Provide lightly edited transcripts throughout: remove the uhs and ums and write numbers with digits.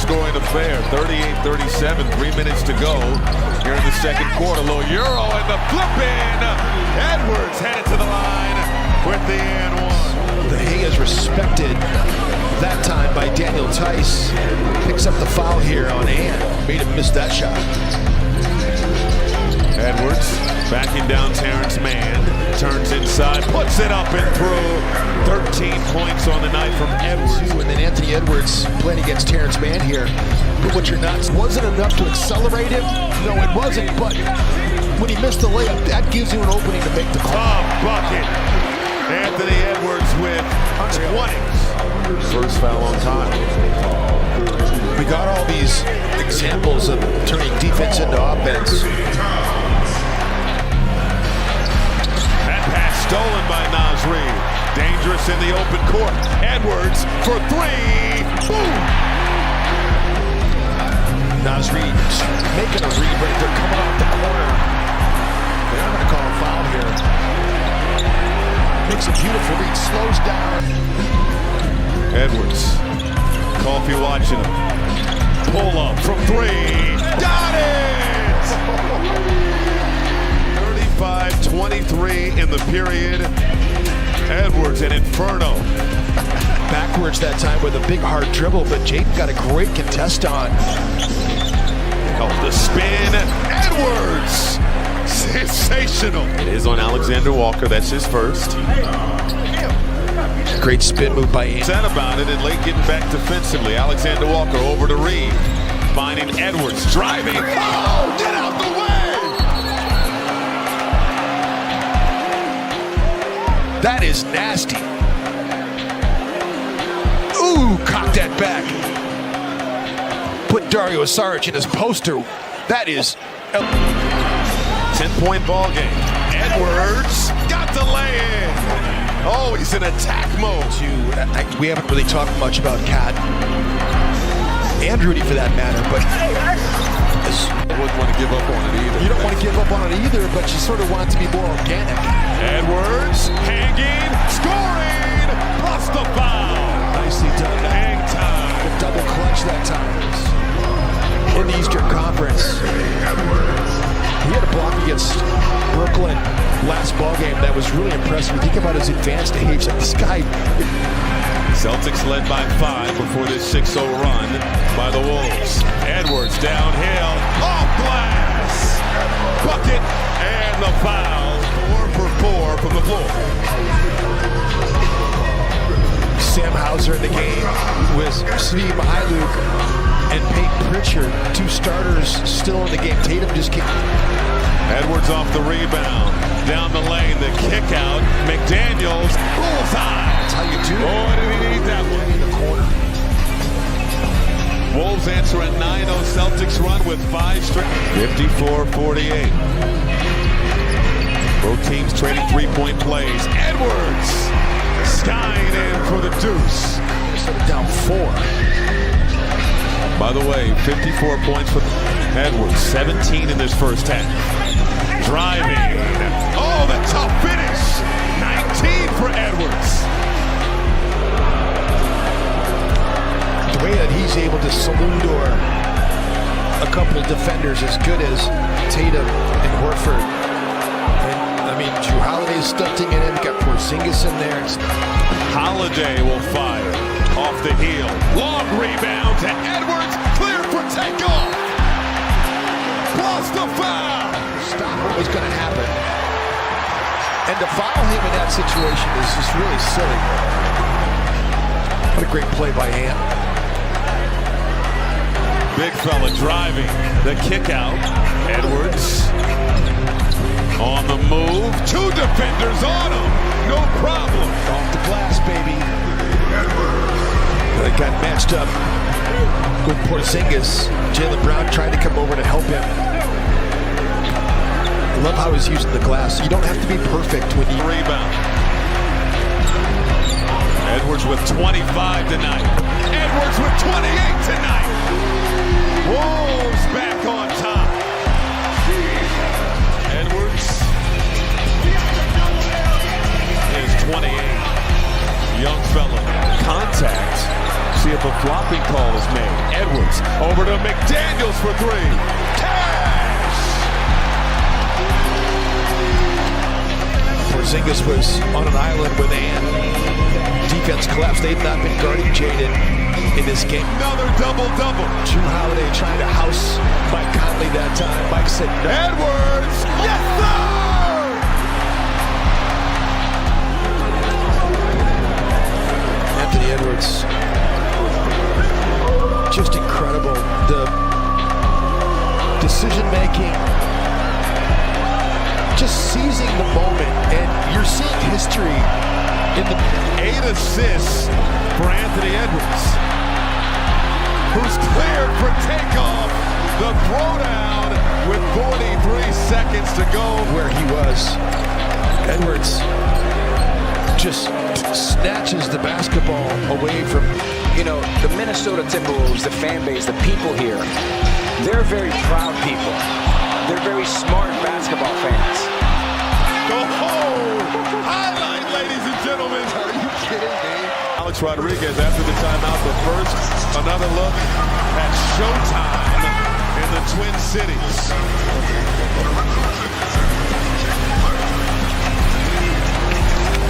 low-scoring affair. 38-37, 3 minutes to go here in the second quarter. Little Euro and the flip in. Edwards headed to the line with the and one. The hay is respected that time by Daniel Tice. Picks up the foul here on Ant. Made him miss that shot. Edwards backing down Terrence Mann. Turns inside, puts it up and through. 13 points on the night from Edwards. And then Anthony Edwards playing against Terrence Mann here. But what you're not, wasn't enough to accelerate him. No, it wasn't, but when he missed the layup, that gives you an opening to make the call. Top bucket. Anthony Edwards with 20. First foul on time. We got all these examples of turning defense into offense. That pass stolen by Naz Reid. Dangerous in the open court. Edwards for three. Boom! Naz Reid making a read right there, coming off the corner. They're not going to call a foul here. Makes a beautiful read, slows down. Edwards. Coffee watching him. Pull up from three. Got it! 35-23 in the period. Edwards, an inferno. Backwards that time with a big hard dribble, but Jaden got a great contest on. Oh, the spin. Edwards! Sensational. It is on Alexander Walker. That's his first. Great spin move by Ant. Said about it and late getting back defensively. Alexander Walker over to Reid. Finding Edwards. Driving. Oh, get out the way! That is nasty. Ooh, cocked that back. Put Dario Saric in his poster. That is 10-point ball game. Edwards got the lay-in. Oh, he's in attack mode. We haven't really talked much about Cat and Rudy for that matter, but Wouldn't want to give up on it either. you don't want to give up on it either, but you sort of want it to be more organic. Edwards hanging, scoring, plus the foul. Nicely done. Hang time. The double clutch that time. In the Eastern Conference. He had a block against Brooklyn last ball game that was really impressive. Think about his advanced age. Like this guy. Celtics led by 5 before this 6-0 run by the Wolves. Edwards downhill, off glass, bucket, and the foul. 4 for 4 from the floor. Sam Hauser in the game with Svi Mykhailiuk and Peyton Pritchard, 2 starters still in the game. Tatum just came. Edwards off the rebound, down the lane, the kick out. McDaniels, bullseye. That's how you do it. Boy, did he need that one. In the corner. Wolves answer a 9-0 Celtics run with 5 straight. 54-48. Both teams trading 3-point plays. Edwards skying in for the deuce. Down 4. By the way, 54 points for Edwards, 17 in this first half. Driving. Oh, the tough finish. 19 for Edwards. The way that he's able to salute or a couple defenders as good as Tatum and Horford. And, I mean, Drew Holiday's stunting in him. Got Porzingis in there. Holiday will fire off the heel. Long rebound to Edwards. Clear for takeoff. Plus the foul. Stop what was going to happen. And to foul him in that situation is just really silly. What a great play by Ant. Big fella driving. The kick out. Edwards on the move. 2 defenders on him. No problem. Off the glass, baby. They got matched up with Porzingis. Jaylen Brown tried to come over to help him. I love how he's using the glass. You don't have to be perfect when you rebound. Edwards with 25 tonight. Edwards with 28 tonight. Wolves back on top. Edwards is 28. Young fella. Contact. See if a flopping call is made. Edwards McDaniels for three. Cash! Porzingis was on an island with Ant. Defense collapsed. They've not been guarding Jaden in this game. Another double-double. Drew Holiday trying to house Mike Conley that time. Mike said no. Edwards! Yes, sir! Anthony Edwards. Just incredible. The decision-making, just seizing the moment, and you're seeing history in the 8 assists for Anthony Edwards, who's cleared for takeoff. The throwdown with 43 seconds to go. where he was. Edwards just snatches the basketball away from. You know, the Minnesota Timberwolves, the fan base, the people here, they're very proud people. They're very smart basketball fans. Oh, highlight, ladies and gentlemen. Are you kidding me? Alex Rodriguez after the timeout, but first, another look at Showtime in the Twin Cities.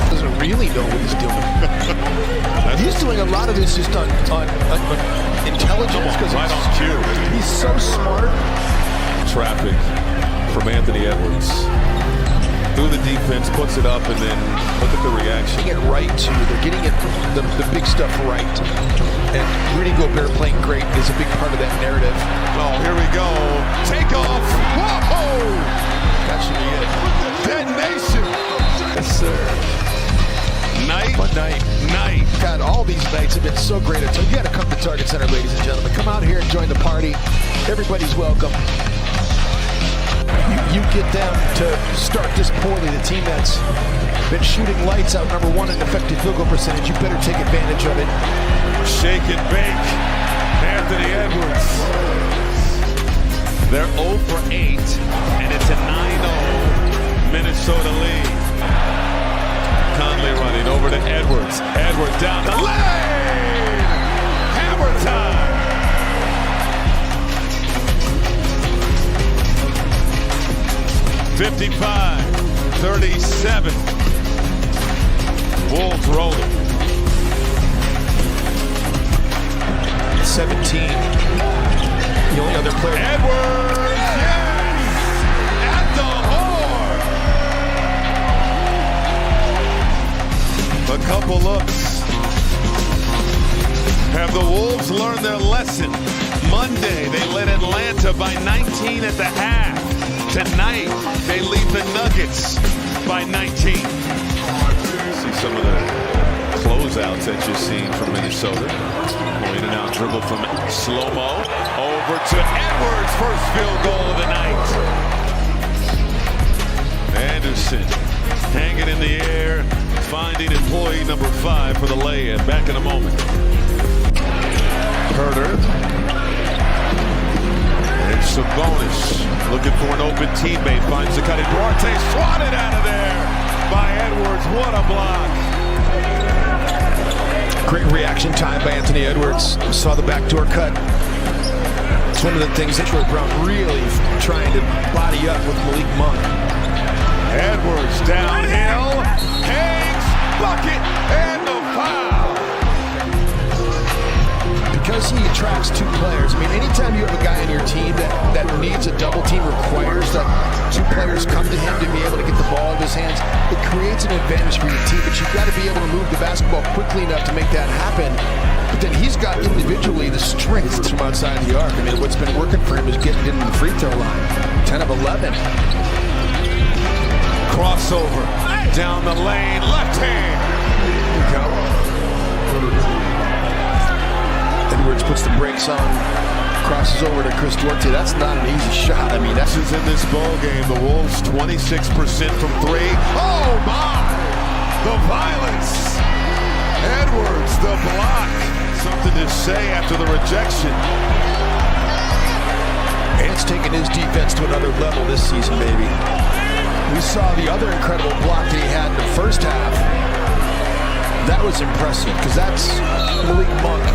Doesn't really know what he's doing. He's doing a lot of this just on intelligence because Right on cue. he's so smart. Traffic from Anthony Edwards. Through the defense, puts it up, and then look at the reaction. Getting it right too. They're getting it the big stuff right. And Rudy Gobert playing great is a big part of that narrative. Oh, here we go. Take off. Whoa! That should be it. Detonation. Yes, sir. Night. One night. God, all these nights have been so great. So you got to come to Target Center, ladies and gentlemen. Come out here and join the party. Everybody's welcome. You get them to start this poorly. The team that's been shooting lights out, number one in effective field goal percentage. You better take advantage of it. Shake and bake. Anthony Edwards. They're 0 for 8, and it's a 9-0 Minnesota lead. Conley running over to Edwards. Edwards down the lane! Hammer time! $55-37. Wolves rolling. 17. The only other player. Edwards, yes! At the horn! A couple looks. Have the Wolves learned their lesson? Monday, they led Atlanta by 19 at the half. Tonight, they lead the Nuggets by 19. See some of the closeouts that you're seeing from Minnesota. In and out dribble from slow-mo. Over to Edwards, first field goal of the night. Anderson hanging in the air, finding employee number 5 for the lay-in. Back in a moment. Herter. And Sabonis looking for an open teammate. Finds the cut. And Duarte swatted out of there by Edwards. What a block. Great reaction time by Anthony Edwards. Saw the backdoor cut. It's one of the things that Troy Brown really trying to body up with Malik Monk. Edwards downhill, hangs, bucket, and the foul. Because he attracts two players. I mean, anytime you have a guy on your team that needs a double team, requires that two players come to him to be able to get the ball in his hands, it creates an advantage for your team. But you've got to be able to move the basketball quickly enough to make that happen. But then he's got individually the strength from outside the arc. I mean, what's been working for him is getting into the free throw line. 10 of 11. Crossover, down the lane, left hand. Here we go. Edwards puts the brakes on, crosses over to Chris Duarte. That's not an easy shot. I mean, that's Is in this ball game. The Wolves 26% from 3. Oh my! The violence. Edwards, the block. Something to say after the rejection. Ant's taking his defense to another level this season, baby. We saw the other incredible block that he had in the first half. That was impressive because that's Malik Monk.